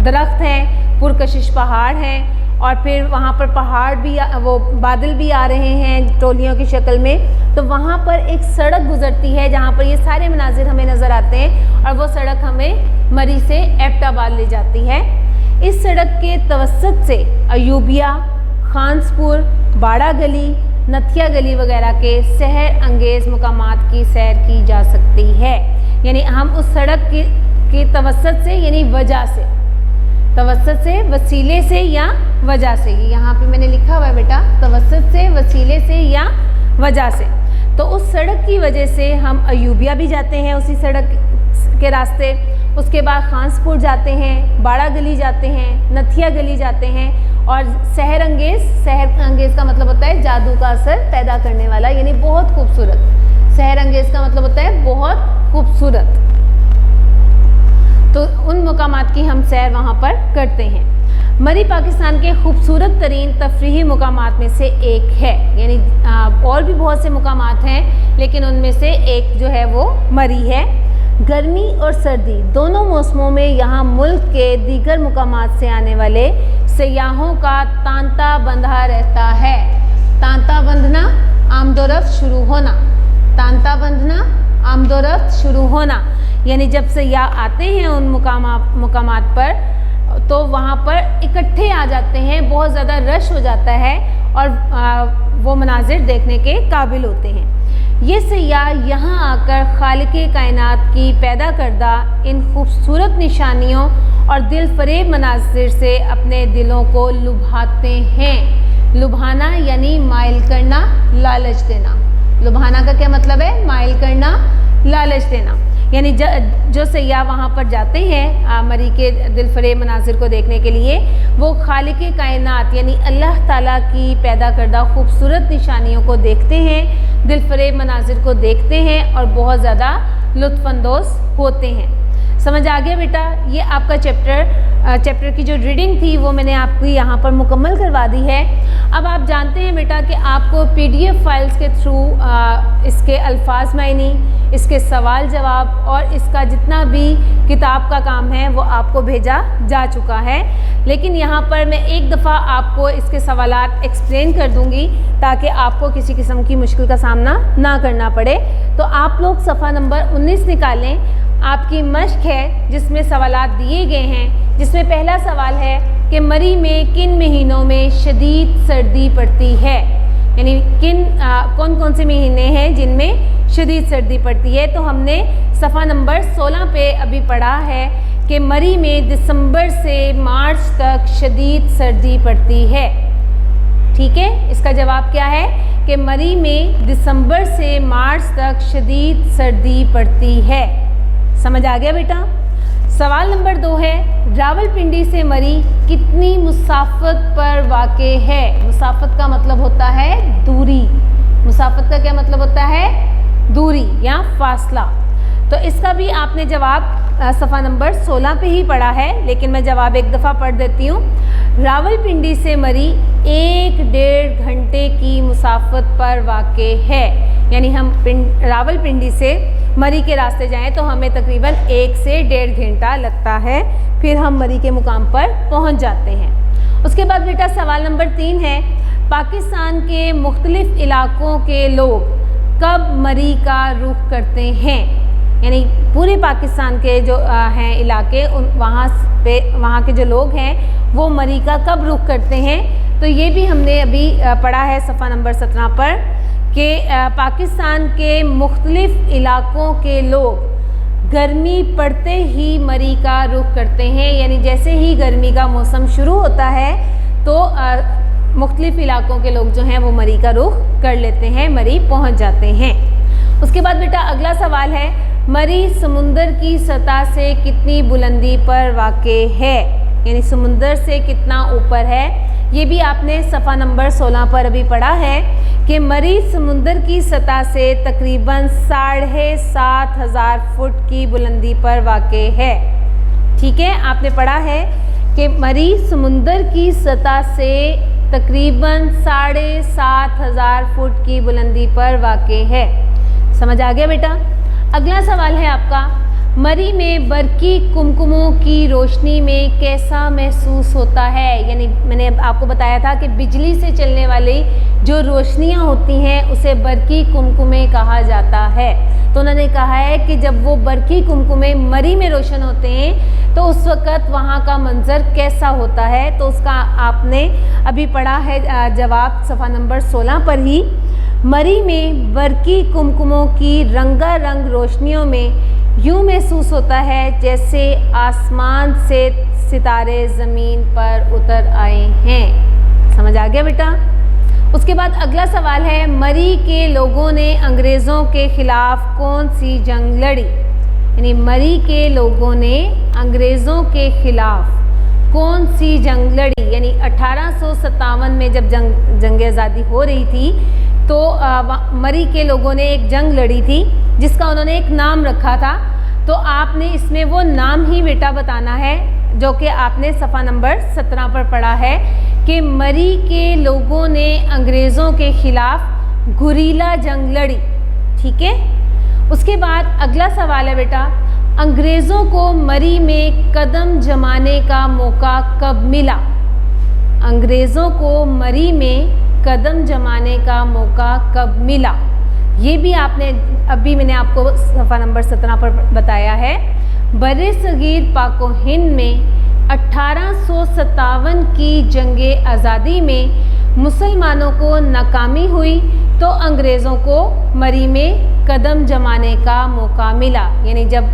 दरख्त हैं, पुरकशिश पहाड़ हैं और फिर वहाँ पर पहाड़ भी वो बादल भी आ रहे हैं टोलियों की शक्ल में, तो वहाँ पर एक सड़क गुजरती है जहाँ पर ये सारे मनाजिर हमें नज़र आते हैं और वो सड़क हमें मरी से एबटाबाद ले जाती है। इस सड़क के तवस्सुत से अयूबिया, खानसपुर, बाड़ा गली, नथिया गली वगैरह के सहर अंगेज़ मुकामात की सैर की जा सकती है। यानी हम उस सड़क की तवस्सुत से यानी वजह से, तवस्सुत से वसीले से या वजह से, यहाँ पे मैंने लिखा हुआ है बेटा, तवस्सुत से वसीले से या वजह से। तो उस सड़क की वजह से हम अयूबिया भी जाते हैं उसी सड़क के रास्ते, उसके बाद खानसपुर जाते हैं, बाड़ा गली जाते हैं, नथिया गली जाते हैं और सहर अंगेज़ का मतलब होता है जादू का असर पैदा करने वाला, यानी बहुत खूबसूरत। सहर अंगेज़ का मतलब होता है बहुत खूबसूरत। तो उन मुकामात की हम सैर वहाँ पर करते हैं। मरी पाकिस्तान के खूबसूरत तरीन तफरीही मुकामात में से एक है, यानी और भी बहुत से मुकामात हैं लेकिन उनमें से एक जो है वो मरी है। गर्मी और सर्दी दोनों मौसमों में यहाँ मुल्क के दीगर मुकामात से आने वाले सयाहों का तांता बंधा रहता है। तांता बंधना, आमदोरफ्त शुरू होना, तांता बंधना, आमदोरफ्त शुरू होना, यानी जब सयाह आते हैं उन मुकामात पर तो वहाँ पर इकट्ठे आ जाते हैं, बहुत ज़्यादा रश हो जाता है और वो मनाजिर देखने के काबिल होते हैं। ये सयाह यहाँ आकर खालिक़े कायनात की पैदा करदा इन खूबसूरत निशानियों और दिल फरेब मनाजिर से अपने दिलों को लुभाते हैं। लुभाना यानी माइल करना, लालच देना। लुभाना का क्या मतलब है? माइल करना, लालच देना। यानी जो सयाह वहाँ पर जाते हैं मरी के दिल फरेब मनाजिर को देखने के लिए, वो खालिक़े कायनात यानी अल्लाह ताला की पैदा करदा खूबसूरत निशानियों को देखते हैं, दिल फरेब मनाजिर को देखते हैं और बहुत ज़्यादा लुत्फ़अंदोज़ होते हैं। समझ आ गया बेटा? ये आपका चैप्टर की जो रीडिंग थी वो मैंने आपको यहाँ पर मुकम्मल करवा दी है। अब आप जानते हैं बेटा कि आपको PDF फाइल्स के थ्रू इसके अल्फाज मायनी, इसके सवाल जवाब और इसका जितना भी किताब का काम है वो आपको भेजा जा चुका है। लेकिन यहाँ पर मैं एक दफ़ा आपको इसके सवालात एक्सप्लेन कर दूँगी ताकि आपको किसी किस्म की मुश्किल का सामना ना करना पड़े। तो आप लोग सफ़ा नंबर 19 निकालें, आपकी मश्क है जिसमें सवालात दिए गए हैं, जिसमें पहला सवाल है कि मरी में किन महीनों में शदीद सर्दी पड़ती है, यानी कौन कौन से महीने हैं जिनमें शदीद सर्दी पड़ती है। तो हमने सफ़ा नंबर 16 पे अभी पढ़ा है कि मरी में दिसंबर से मार्च तक शदीद सर्दी पड़ती है। ठीक है, इसका जवाब क्या है कि मरी में दिसंबर से मार्च तक शदीद सर्दी पड़ती है। समझ आ गया बेटा? सवाल नंबर 2 है, रावलपिंडी से मरी कितनी मुसाफत पर वाक़े है? मुसाफत का मतलब होता है दूरी। मुसाफत का क्या मतलब होता है? दूरी या फासला। तो इसका भी आपने जवाब सफ़ा नंबर 16 पे ही पढ़ा है, लेकिन मैं जवाब एक दफ़ा पढ़ देती हूँ। रावलपिंडी से मरी 1-1.5 घंटे की मुसाफत पर वाक़े है। यानी हम रावलपिंडी से मरी के रास्ते जाएं तो हमें तकरीबन 1 से 1.5 घंटा लगता है, फिर हम मरी के मुकाम पर पहुंच जाते हैं। उसके बाद बेटा सवाल नंबर 3 है, पाकिस्तान के मुख्तलिफ इलाकों के लोग कब मरी का रुख करते हैं? यानी पूरे पाकिस्तान के जो हैं इलाके, वहाँ के जो लोग हैं वो मरी का कब रुख करते हैं? तो ये भी हमने अभी पढ़ा है सफ़ा नंबर 17 पर कि पाकिस्तान के मुख्तलिफ इलाकों के लोग गर्मी पड़ते ही मरी का रुख करते हैं। यानी जैसे ही गर्मी का मौसम शुरू होता है तो मुख्तलिफ इलाकों के लोग जो हैं वो मरी का रुख कर लेते हैं, मरी पहुंच जाते हैं। उसके बाद बेटा अगला सवाल है, मरी समुंदर की सतह से कितनी बुलंदी पर वाक़े है? यानी समुंदर से कितना ऊपर है? ये भी आपने सफ़ा नंबर 16 पर अभी पढ़ा है कि मरी समुंदर की सतह से तकरीबन 7,500 फुट की बुलंदी पर वाक़े है। ठीक है, आपने पढ़ा है कि मरी समुंदर की सतह से तकरीबन 7,500 फुट की बुलंदी पर वाक़े है। समझ आ गया बेटा? अगला सवाल है आपका, मरी में बरकी कुमकुमों की रोशनी में कैसा महसूस होता है। यानी मैंने आपको बताया था कि बिजली से चलने वाली जो रोशनियाँ होती हैं उसे बरकी कुमकुमे कहा जाता है। तो उन्होंने कहा है कि जब वो बरकी कुमकुमे मरी में रोशन होते हैं तो उस वक़्त वहाँ का मंज़र कैसा होता है। तो उसका आपने अभी पढ़ा है जवाब सफ़ा नंबर 16 पर ही। मरी में बरकी कुमकुमों की रंगारंग रोशनियों में यूँ महसूस होता है जैसे आसमान से सितारे ज़मीन पर उतर आए हैं। समझ आ गया बेटा। उसके बाद अगला सवाल है, मरी के लोगों ने अंग्रेज़ों के ख़िलाफ़ कौन सी जंग लड़ी। यानी मरी के लोगों ने अंग्रेज़ों के ख़िलाफ़ कौन सी जंग लड़ी। यानी 1857 में जब जंग आज़ादी हो रही थी तो मरी के लोगों ने एक जंग लड़ी थी जिसका उन्होंने एक नाम रखा था। तो आपने इसमें वो नाम ही बेटा बताना है जो कि आपने सफ़ा नंबर 17 पर पढ़ा है कि मरी के लोगों ने अंग्रेज़ों के ख़िलाफ़ गुरीला जंग लड़ी। ठीक है। उसके बाद अगला सवाल है बेटा, अंग्रेज़ों को मरी में कदम जमाने का मौका कब मिला। अंग्रेज़ों को मरी में कदम जमाने का मौका कब मिला, ये भी आपने अभी मैंने आपको सफ़ा नंबर 17 पर बताया है। बरे सगीर पाको हिंद में 1857 की जंगे आज़ादी में मुसलमानों को नाकामी हुई तो अंग्रेज़ों को मरी में कदम जमाने का मौका मिला। यानी जब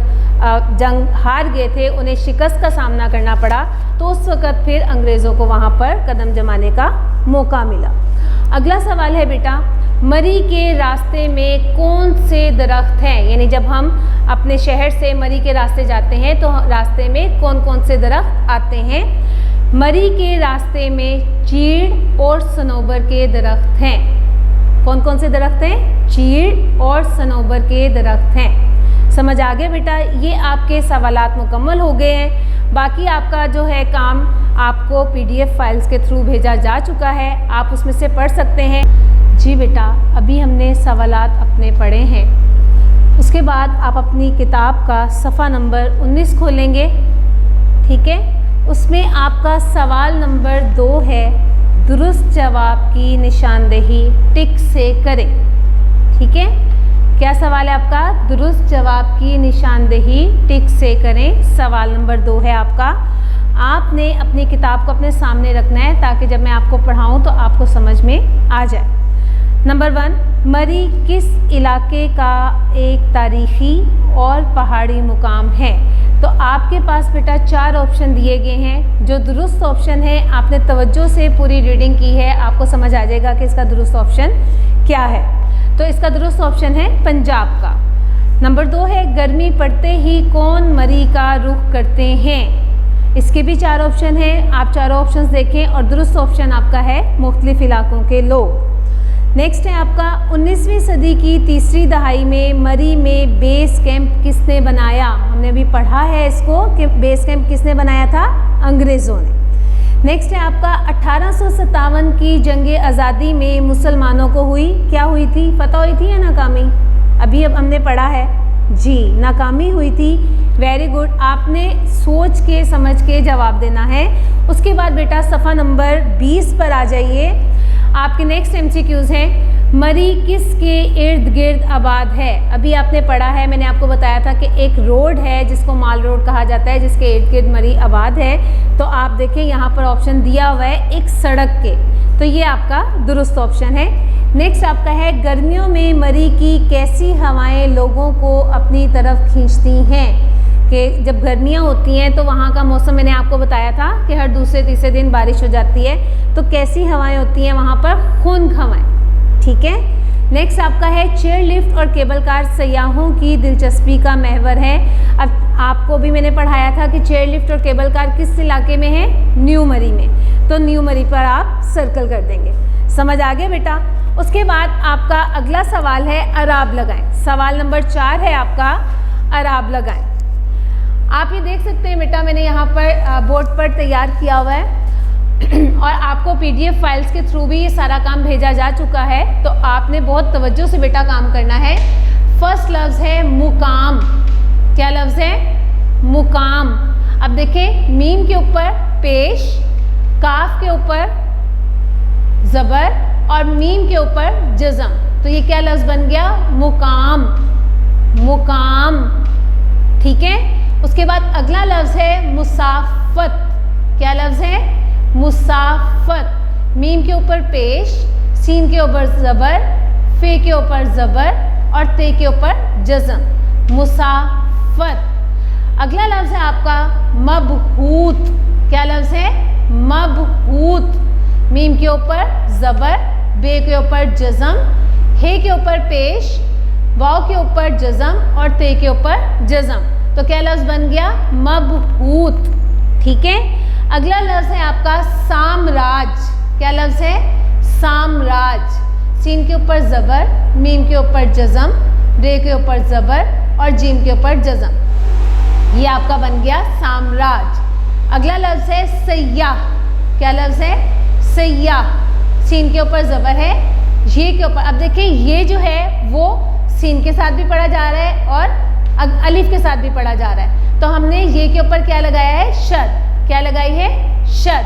जंग हार गए थे, उन्हें शिकस्त का सामना करना पड़ा, तो उस वक़्त फिर अंग्रेज़ों को वहाँ पर कदम जमाने का मौका मिला। अगला सवाल है बेटा, मरी के रास्ते में कौन से दरख्त हैं। यानी जब हम अपने शहर से मरी के रास्ते जाते हैं तो रास्ते में कौन कौन से दरख्त आते हैं। मरी के रास्ते में चीड़ और सनोबर के दरख्त हैं। कौन कौन से दरख्त हैं? चीड़ और सनोबर के दरख्त हैं। समझ आ गया बेटा। ये आपके सवालात मुकम्मल हो गए हैं। बाकी आपका जो है काम आपको PDF फाइल्स के थ्रू भेजा जा चुका है, आप उसमें से पढ़ सकते हैं। जी बेटा, अभी हमने सवालात अपने पढ़े हैं। उसके बाद आप अपनी किताब का सफ़ा नंबर 19 खोलेंगे। ठीक है। उसमें आपका सवाल नंबर 2 है, दुरुस्त जवाब की निशानदेही टिक से करें। ठीक है। क्या सवाल है आपका? दुरुस्त जवाब की निशानदेही टिक से करें। सवाल नंबर 2 है आपका। आपने अपनी किताब को अपने सामने रखना है ताकि जब मैं आपको पढ़ाऊँ तो आपको समझ में आ जाए। नंबर 1, मरी किस इलाके का एक तारीख़ी और पहाड़ी मुकाम है। तो आपके पास बेटा 4 ऑप्शन दिए गए हैं। जो दुरुस्त ऑप्शन है, आपने तवज्जो से पूरी रीडिंग की है, आपको समझ आ जाएगा कि इसका दुरुस्त ऑप्शन क्या है। तो इसका दुरुस्त ऑप्शन है पंजाब का। नंबर 2 है, गर्मी पड़ते ही कौन मरी का रुख करते हैं। इसके भी 4 ऑप्शन हैं, आप चारों ऑप्शंस देखें और दुरुस्त ऑप्शन आपका है मुख्तलिफ इलाकों के लोग। नेक्स्ट है आपका 19वीं सदी की तीसरी दहाई में मरी में बेस कैंप किसने बनाया। हमने अभी पढ़ा है इसको कि बेस कैंप किसने बनाया था, अंग्रेज़ों ने। नेक्स्ट है आपका 1857 की जंगे आज़ादी में मुसलमानों को हुई, क्या हुई थी, फतह हुई थी या नाकामी। अभी अब हमने पढ़ा है जी, नाकामी हुई थी। वेरी गुड, आपने सोच के समझ के जवाब देना है। उसके बाद बेटा सफ़ा नंबर 20 पर आ जाइए। आपके नेक्स्ट MCQs हैं, मरी किसके इर्द गिर्द आबाद है। अभी आपने पढ़ा है, मैंने आपको बताया था कि एक रोड है जिसको माल रोड कहा जाता है, जिसके इर्द गिर्द मरी आबाद है। तो आप देखें यहाँ पर ऑप्शन दिया हुआ है एक सड़क के, तो ये आपका दुरुस्त ऑप्शन है। नेक्स्ट आपका है, गर्मियों में मरी की कैसी हवाएं लोगों को अपनी तरफ खींचती हैं। कि जब गर्मियाँ होती हैं तो वहाँ का मौसम मैंने आपको बताया था कि हर दूसरे तीसरे दिन बारिश हो जाती है, तो कैसी हवाएं होती हैं वहाँ पर, खुन्क हवाएं। ठीक है। नेक्स्ट आपका है, चेयर लिफ्ट और केबल कार सयाहों की दिलचस्पी का महवर है। अब आपको भी मैंने पढ़ाया था कि चेयर लिफ्ट और केबल कार किस इलाके में है, न्यू मरी में। तो न्यू मरी पर आप सर्कल कर देंगे। समझ आ गया बेटा। उसके बाद आपका अगला सवाल है, अराब लगाएं। सवाल नंबर 4 है आपका, अराब लगाएं। आप ये देख सकते हैं बेटा, मैंने यहाँ पर बोर्ड पर तैयार किया हुआ है और आपको PDF फाइल्स के थ्रू भी ये सारा काम भेजा जा चुका है। तो आपने बहुत तवज्जो से बेटा काम करना है। फर्स्ट लफ्ज़ है मुकाम। क्या लफ्ज़ है? मुकाम। अब देखें, मीम के ऊपर पेश, काफ के ऊपर ज़बर और मीम के ऊपर जज़म, तो ये क्या लफ्ज़ बन गया? मुकाम। मुकाम, ठीक है। उसके बाद अगला लफ्ज़ है मुसाफत। क्या लफ्ज़ है? मुसाफत। मीम के ऊपर पेश, सीन के ऊपर ज़बर, फे के ऊपर ज़बर और ते के ऊपर जज़म, मुसाफत। अगला लफ्ज़ है आपका मबहूत। क्या लफ्ज़ है? मबहूत। मीम के ऊपर ज़बर, बे के ऊपर जज़म, हे के ऊपर पेश, वाव के ऊपर जज़म और ते के ऊपर जज़म, तो क्या लफ्ज़ बन गया? मबहूत, ठीक है। अगला लफ्ज़ है आपका साम्राज। क्या लफ्ज़ है? साम्राज। सीन के ऊपर ज़बर, मीम के ऊपर जज़म, रे के ऊपर ज़बर और जीम के ऊपर जज़म, ये आपका बन गया साम्राज। अगला लफ्ज़ है सय्याह। क्या लफ्ज़ है? सय्याह। सीन के ऊपर ज़बर है, ये के ऊपर, अब देखिए ये जो है वो सीन के साथ भी पढ़ा जा रहा है और अलिफ के साथ भी पढ़ा जा रहा है, तो हमने ये के ऊपर क्या लगाया है? शद। क्या लगाई है? शद।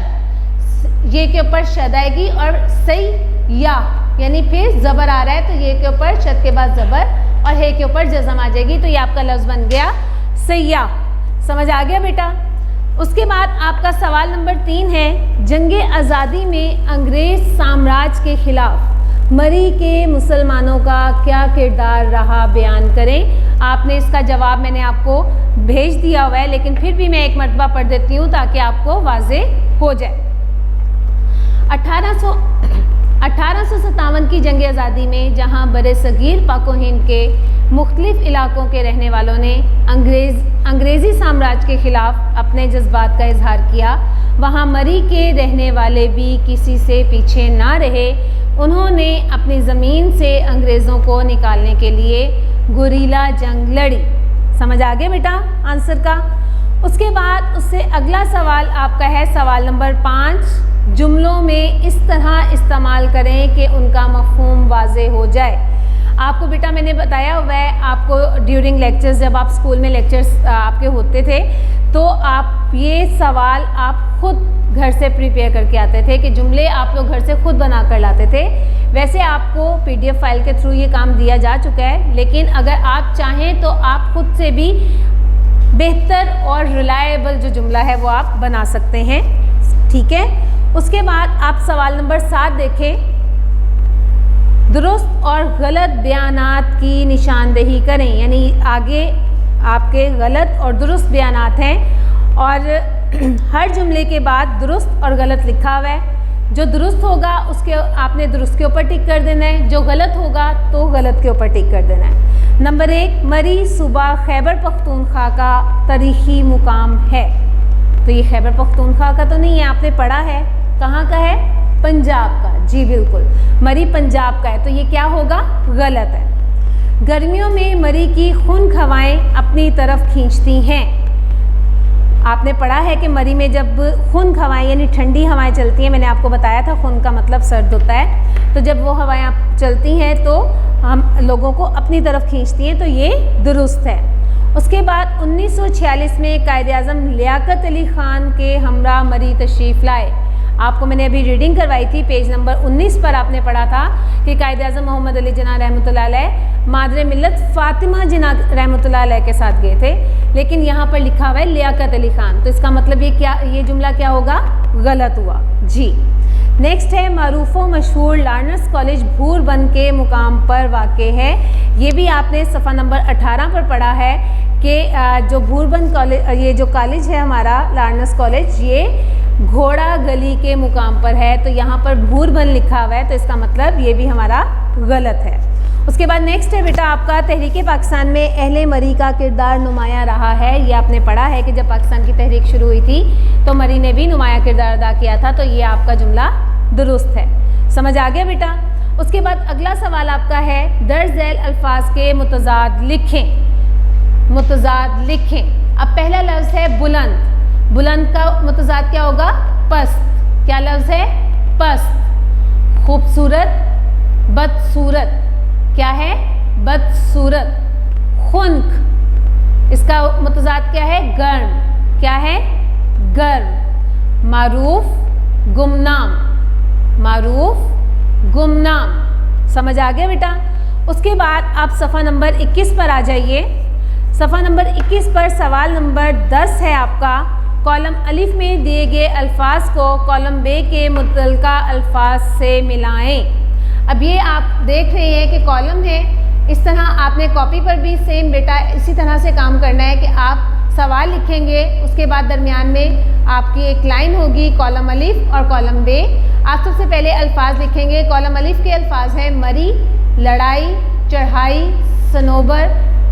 ये के ऊपर शद आएगी और सय्याह यानी फिर ज़बर आ रहा है, तो ये के ऊपर शद के बाद ज़बर और हे के ऊपर जज़म आ जाएगी, तो ये आपका लफ्ज़ बन गया सय्याह। समझ आ गया बेटा? उसके बाद आपका सवाल नंबर 3 है, जंगे आज़ादी में अंग्रेज़ साम्राज्य के खिलाफ मरी के मुसलमानों का क्या किरदार रहा, बयान करें। आपने इसका जवाब मैंने आपको भेज दिया हुआ है, लेकिन फिर भी मैं एक मरतबा पढ़ देती हूँ ताकि आपको वाज़ेह हो जाए। 1857 की जंग आज़ादी में जहाँ बरे-सगीर पाक व हिंद के मुख्तलिफ इलाकों के रहने वालों ने अंग्रेज़ी साम्राज्य के ख़िलाफ़ अपने जज्बात का इजहार किया, वहाँ मरी के रहने वाले भी किसी से पीछे ना रहे। उन्होंने अपनी ज़मीन से अंग्रेज़ों को निकालने के लिए गुरीला जंग लड़ी। समझ आ गया बेटा आंसर का? उसके बाद उससे अगला सवाल आपका है सवाल नंबर 5, जुमलों में इस तरह इस्तेमाल करें कि उनका मफ़हूम वाज़ेह हो जाए। आपको बेटा मैंने बताया हुआ है, आपको ड्यूरिंग लेक्चर्स, जब आप स्कूल में लेक्चर्स आपके होते थे तो आप ये सवाल आप खुद घर से प्रिपेयर करके आते थे कि जुमले आप लोग घर से खुद बना कर लाते थे। वैसे आपको PDF फाइल के थ्रू ये काम दिया जा चुका है, लेकिन अगर आप चाहें तो आप खुद से भी बेहतर और रिलायबल जो जुमला है वो आप बना सकते हैं, ठीक है। उसके बाद आप सवाल नंबर 7 देखें, दुरुस्त और गलत बयानात की निशानदेही करें। यानी आगे आपके गलत और दुरुस्त बयानात हैं और हर जुमले के बाद दुरुस्त और गलत लिखा हुआ है। जो दुरुस्त होगा उसके आपने दुरुस्त के ऊपर टिक कर देना है, जो गलत होगा तो गलत के ऊपर टिक कर देना है। नंबर 1, मरी सूबा खैबर पख्तूनख्वा का तारीख़ी मुकाम है। तो ये खैबर पख्तूनख्वा का तो नहीं है, आपने पढ़ा है, कहाँ का है? पंजाब का। जी बिल्कुल, मरी पंजाब का है, तो ये क्या होगा? गलत है। गर्मियों में मरी की खून हवाएं अपनी तरफ खींचती हैं। आपने पढ़ा है कि मरी में जब खून हवाएं यानी ठंडी हवाएं चलती हैं, मैंने आपको बताया था खून का मतलब सर्द होता है, तो जब वो हवाएं चलती हैं तो हम लोगों को अपनी तरफ खींचती हैं, तो ये दुरुस्त है। उसके बाद 1946 में कायद-ए-आज़म लियाकत अली ख़ान के हमरा मरी तशरीफ़ लाए। आपको मैंने अभी रीडिंग करवाई थी, पेज नंबर 19 पर आपने पढ़ा था कि कायद-ए-आज़म मोहम्मद अली जिन्ना रहमतुल्लाह अलैह मादरे मिल्लत फ़ातिमा जिन्ना रहमतुल्लाह अलैह के साथ गए थे, लेकिन यहाँ पर लिखा हुआ है लियाकत अली ख़ान, तो इसका मतलब ये जुमला क्या होगा? गलत हुआ। जी नेक्स्ट है, मारूफ व मशहूर लार्नस कॉलेज भूरबन के मुकाम पर वाक़े है। ये भी आपने सफ़ा नंबर 18 पर पढ़ा है कि जो भूरबन कॉलेज, ये जो कॉलेज है हमारा लार्नस कॉलेज, ये घोड़ा गली के मुकाम पर है, तो यहाँ पर भूरबन लिखा हुआ है, तो इसका मतलब ये भी हमारा गलत है। उसके बाद नेक्स्ट है बेटा आपका, तहरीक पाकिस्तान में अहले मरी का किरदार नुमायां रहा है। ये आपने पढ़ा है कि जब पाकिस्तान की तहरीक शुरू हुई थी तो मरी ने भी नुमायां किरदार अदा किया था, तो ये आपका जुमला दुरुस्त है। समझ आ गया बेटा? उसके बाद अगला सवाल आपका है, दर्ज झैल अल्फाज के मुतज़ाद लिखें। मुतज़ाद लिखें। अब पहला लफ्ज़ है बुलंद। बुलंद का मुतज़ाद क्या होगा? पस्त। क्या लफ्ज़ है? पस्त। खूबसूरत, बदसूरत। क्या है? बदसूरत। खुन्क, इसका मुतज़ाद क्या है? गर्म। क्या है? गर्म। मारूफ गुमनाम, मारूफ गुमनाम। समझ आ गया बेटा? उसके बाद आप सफ़ा नंबर 21 पर आ जाइए। सफ़ा नंबर 21 पर सवाल नंबर 10 है आपका। कॉलम अलिफ में दिए गए अल्फाज को कॉलम बे के मुतल्लिका अल्फाज से मिलाएं। अब ये आप देख रहे हैं कि कॉलम है, इस तरह आपने कॉपी पर भी सेम बेटा इसी तरह से काम करना है कि आप सवाल लिखेंगे, उसके बाद दरमियान में आपकी एक लाइन होगी कॉलम अलिफ और कॉलम बे। आप सबसे पहले अल्फाज लिखेंगे। कॉलम अलिफ के अल्फाज हैं मरी, लड़ाई, चढ़ाई, सनोबर,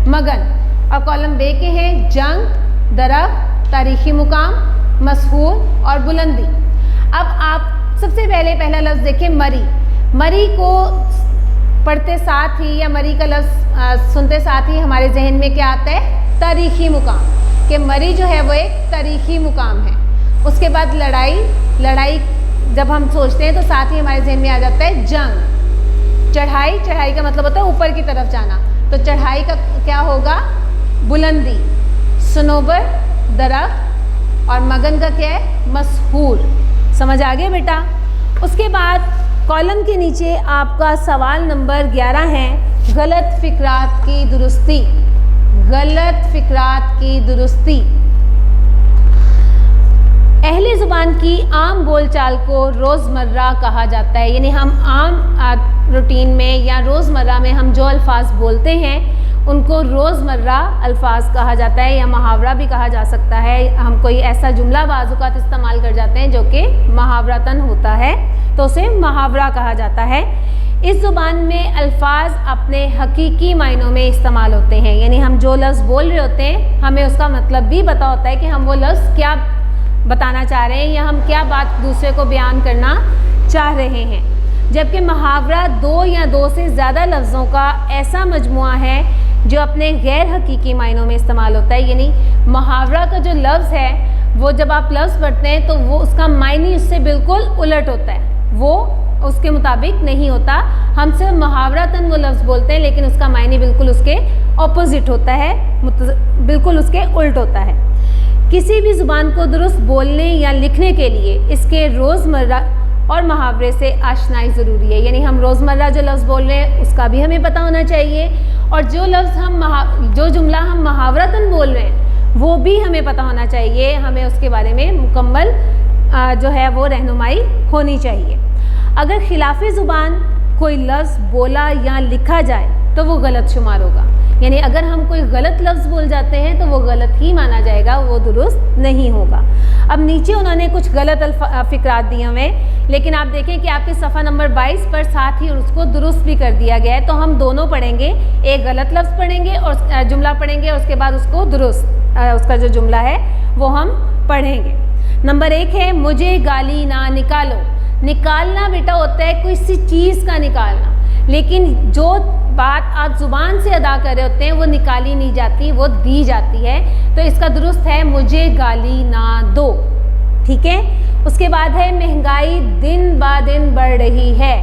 मगन। और कॉलम बे के हैं जंग, दरख्त, तारीखी मुकाम, मशहूर और बुलंदी। अब आप सबसे पहले पहला लफ्ज़ देखें मरी। मरी को पढ़ते साथ ही या मरी का लफ्ज़ सुनते साथ ही हमारे जहन में क्या आता है? तारीखी मुकाम, कि मरी जो है वो एक तारीखी मुकाम है। उसके बाद लड़ाई, लड़ाई जब हम सोचते हैं तो साथ ही हमारे जहन में आ जाता है जंग। चढ़ाई, चढ़ाई का मतलब होता है ऊपर की तरफ जाना, तो चढ़ाई का क्या होगा? बुलंदी। सनोबर दरख्त और मगन का क्या है? मशहूर। समझ आ गया बेटा? उसके बाद कॉलम के नीचे आपका सवाल नंबर 11 है गलत फ़िक्रात की दुरुस्ती। गलत फ़िक्रात की दुरुस्ती। अहले ज़ुबान की आम बोलचाल को रोज़मर्रा कहा जाता है, यानी हम आम रूटीन में या रोज़मर्रा में हम जो अल्फाज बोलते हैं उनको रोज़मर्रा अल्फाज कहा जाता है या मुहावरा भी कहा जा सकता है। हम कोई ऐसा जुमला बाज़-औक़ात इस्तेमाल कर जाते हैं जो कि मुहावरतन होता है तो उसे मुहावरा कहा जाता है। इस ज़ुबान में अल्फाज अपने हकीकी मायनों में इस्तेमाल होते हैं, यानी हम जो लफ्ज़ बोल रहे होते हैं हमें उसका मतलब भी पता होता है कि हम वो लफ्ज़ क्या बताना चाह रहे हैं या हम क्या बात दूसरे को बयान करना चाह रहे हैं। जबकि मुहावरा दो या दो से ज़्यादा लफ्ज़ों का ऐसा मजमुआ है जो अपने गैर हकीकी मायनों में इस्तेमाल होता है, यानी मुहावरा का जो लफ्ज़ है वो जब आप लफ्ज़ पढ़ते हैं तो वो उसका मायने उससे बिल्कुल उलट होता है, वो उसके मुताबिक नहीं होता। हम सिर्फ मुहावरतन वो लफ्ज़ बोलते हैं लेकिन उसका मायने बिल्कुल उसके ऑपोजिट होता है, बिल्कुल उसके उल्ट होता है। किसी भी ज़ुबान को दुरुस्त बोलने या लिखने के लिए इसके रोज़मर्रा और मुहावरे से आशनाई ज़रूरी है, यानी हम रोज़मर्रा जो लफ्ज़ बोल रहे हैं उसका भी हमें पता होना चाहिए और जो लफ्ज़ हम जो जुमला हम मुहावरतन बोल रहे हैं वो भी हमें पता होना चाहिए। हमें उसके बारे में मुकम्मल जो है वो रहनुमाई होनी चाहिए। अगर खिलाफ़ी ज़ुबान कोई लफ्ज़ बोला या लिखा जाए तो वो गलत शुमार होगा, यानी अगर हम कोई गलत लफ्ज़ बोल जाते हैं तो वो गलत ही माना जाएगा, वो दुरुस्त नहीं होगा। अब नीचे उन्होंने कुछ गलत फ़िक्रात दिए हुए, लेकिन आप देखें कि आपके सफ़ा नंबर 22 पर साथ ही उसको दुरुस्त भी कर दिया गया है। तो हम दोनों पढ़ेंगे, एक गलत लफ्ज़ पढ़ेंगे और जुमला पढ़ेंगे और उसके बाद उसको दुरुस्त उसका जो जुमला है वो हम पढ़ेंगे। नंबर 1 है मुझे गाली ना निकालो। निकालना बेटा होता है किसी चीज़ का निकालना, लेकिन जो बात आप ज़ुबान से अदा कर रहे होते हैं वो निकाली नहीं जाती, वो दी जाती है। तो इसका दुरुस्त है मुझे गाली ना दो। ठीक है। उसके बाद है महंगाई दिन ब दिन बढ़ रही है।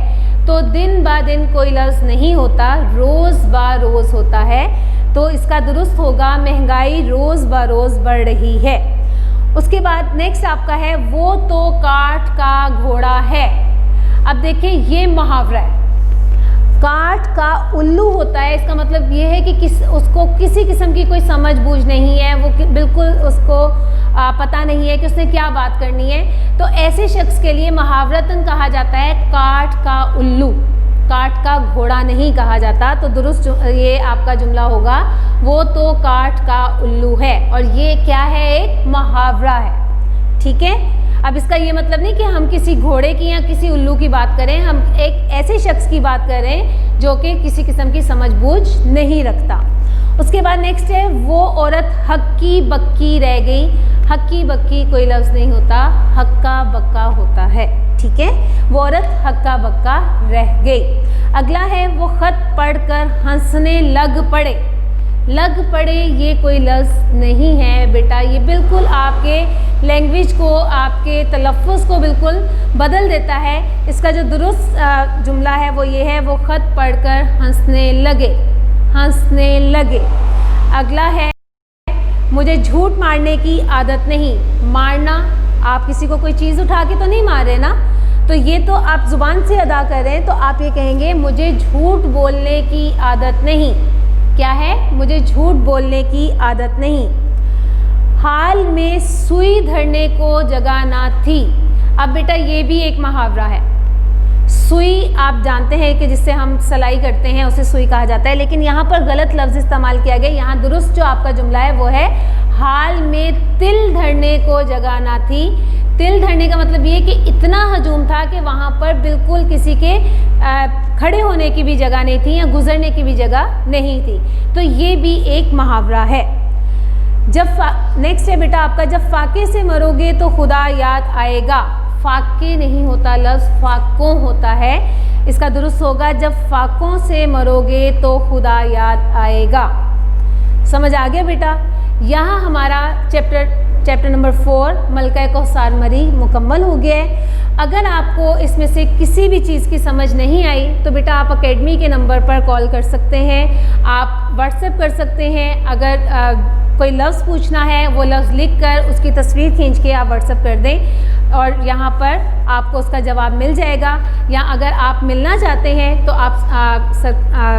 तो दिन ब दिन कोई लफ्ज़ नहीं होता, रोज़ ब रोज़ होता है। तो इसका दुरुस्त होगा महंगाई रोज़ ब रोज़ बढ़ रही है। उसके बाद नेक्स्ट आपका है वो तो काठ का घोड़ा है। अब देखिए ये मुहावरा है, काठ का उल्लू होता है। इसका मतलब ये है कि उसको किसी किस्म की कोई समझ बूझ नहीं है, वो बिल्कुल उसको पता नहीं है कि उसने क्या बात करनी है। तो ऐसे शख्स के लिए मुहावरतन कहा जाता है काठ का उल्लू, काठ का घोड़ा नहीं कहा जाता। तो दुरुस्त ये आपका जुमला होगा वो तो काठ का उल्लू है, और ये क्या है, एक मुहावरा है। ठीक है। अब इसका ये मतलब नहीं कि हम किसी घोड़े की या किसी उल्लू की बात करें, हम एक ऐसे शख्स की बात कर रहे हैं जो कि किसी किस्म की समझ बूझ नहीं रखता। उसके बाद नेक्स्ट है वो औरत हक्की बक्की रह गई। हक्की बक्की कोई लफ्ज़ नहीं होता, हक्का बक्का होता है। ठीक है। वो औरत हक्का बक्का रह गई। अगला है वो ख़त पढ़कर हंसने लग पड़े। लग पड़े ये कोई लफ्ज़ नहीं है बेटा, ये बिल्कुल आपके लैंग्वेज को, आपके तलफ़्फ़ुज़ को बिल्कुल बदल देता है। इसका जो दुरुस्त जुमला है वो ये है वो ख़त पढ़कर हंसने लगे, हंसने लगे। अगला है मुझे झूठ मारने की आदत नहीं। मारना, आप किसी को कोई चीज़ उठा के तो नहीं मार रहे ना, तो ये तो आप ज़ुबान से अदा कर रहे हैं, तो आप ये कहेंगे मुझे झूठ बोलने की आदत नहीं। क्या है? मुझे झूठ बोलने की आदत नहीं। हाल में सुई धरने को जगह ना थी। अब बेटा ये भी एक मुहावरा है। सुई आप जानते हैं कि जिससे हम सिलाई करते हैं उसे सुई कहा जाता है, लेकिन यहाँ पर गलत लफ्ज़ इस्तेमाल किया गया। यहाँ दुरुस्त जो आपका जुमला है वो है हाल में तिल धरने को जगह ना थी। तिल धरने का मतलब ये कि इतना हजूम था कि वहाँ पर बिल्कुल किसी के खड़े होने की भी जगह नहीं थी या गुजरने की भी जगह नहीं थी। तो ये भी एक मुहावरा है। जब नेक्स्ट है बेटा आपका, जब फाके से मरोगे तो खुदा याद आएगा। फाके नहीं होता लफ्ज़, फाकों होता है। इसका दुरुस्त होगा जब फाकों से मरोगे तो खुदा याद आएगा। समझ आ गया बेटा? यहाँ हमारा चैप्टर नंबर 4 मलका कौसार मरी मुकम्मल हो गया है। अगर आपको इसमें से किसी भी चीज़ की समझ नहीं आई तो बेटा आप अकेडमी के नंबर पर कॉल कर सकते हैं, आप व्हाट्सएप कर सकते हैं। अगर कोई लफ्ज़ पूछना है वो लफ्ज़ लिख कर उसकी तस्वीर खींच के आप व्हाट्सएप कर दें और यहाँ पर आपको उसका जवाब मिल जाएगा। या अगर आप मिलना चाहते हैं तो आप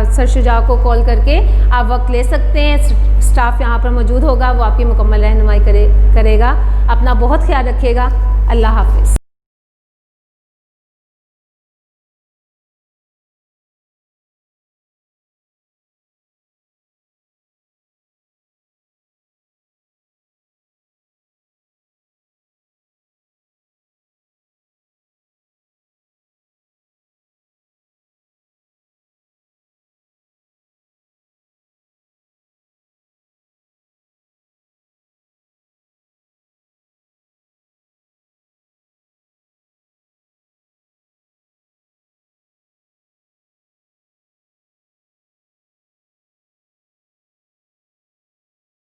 सर शुजा को कॉल करके आप वक्त ले सकते हैं। स्टाफ यहाँ पर मौजूद होगा, वो आपकी मुकम्मल रहनुमाई करेगा। अपना बहुत ख्याल रखिएगा। अल्लाह हाफ़िज़।